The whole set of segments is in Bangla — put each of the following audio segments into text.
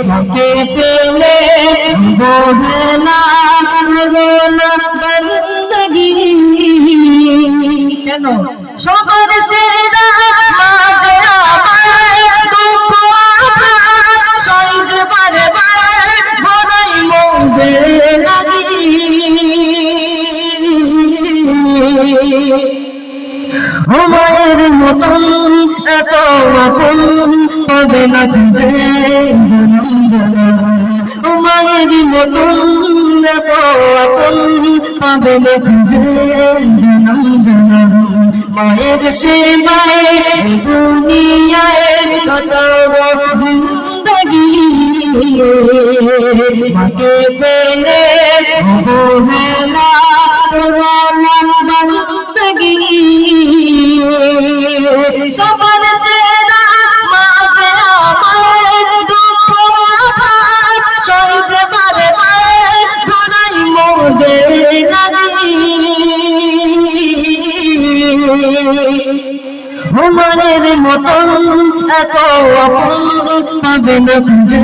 মাকে পেলে বোঝে না বন্দগি কেন সবার সেরা মাঝে আমার দুঃখ সহ্য পারে ভরাই মোদের লাগি মায়ের মতন এত আপন পাবে না খুঁজে জনম জনম মায়ের মতন এত আপন পাবে না খুঁজে জনম জনম মায়ের সেবায় দুনিয়ায় কত জিন্দগি মাকে পেলে অবহেলা বন্দগি সবার সেরা মাঝে আমার দুঃখ সহ্য পারে ভরাই মোদের লাগি মায়ের মতন এত আপন পাবে না খুঁজে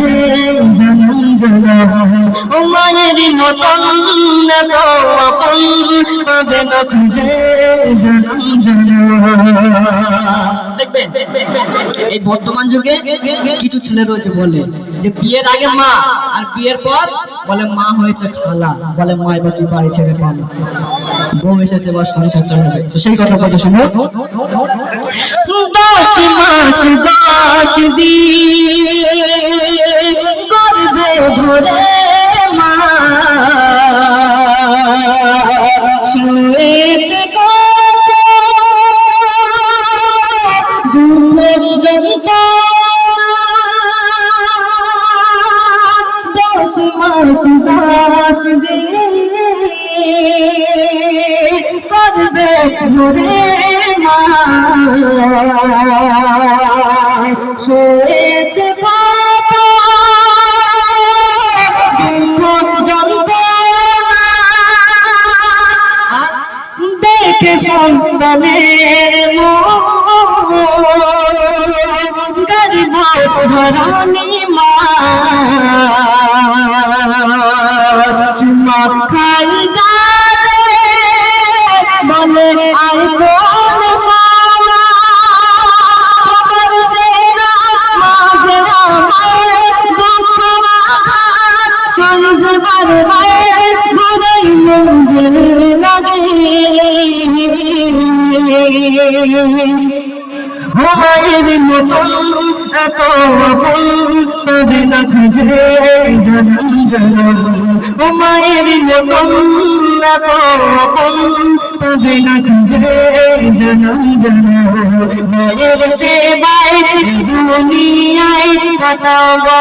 জনম জনম মায়ের মতন এত আপন পাবে না খুঁজে জনম জনম দেখবেন এই বর্তমান যুগে কিছু ছেলে রয়েছে বলে যে বিয়ের আগে মা আর বিয়ের পর বলে মা হয়েছে খালা বলে মা এবার তুই বাড়ি ছেড়ে পাবো বউ এসেছে বা সংসার চালাবে তো সেই কথা শুনো 10 মাস 10 দিন গর্ভে ধরে মা শুয়েছে কত দুঃখের যন্ত্রণা 10 মাস 10 দিন গর্ভে ধরে শুয়েছে বাবা দুঃখ যন্ত্রণা দেখে সন্তানের গরিব ধরণী মা চুমা খাই বলে আর কোন সালা সবার সেরা মাঝে আমার দুঃখ সহ্য পারে ভরাই মোদের লাগি মায়ের মতন এত আপন পাবে না খুঁজে জনম জনম মায়ের মতন এত আপন পাবে না খুঁজে জনম জনম মায়ের সেবায় দুনিয়ায় কাটাবো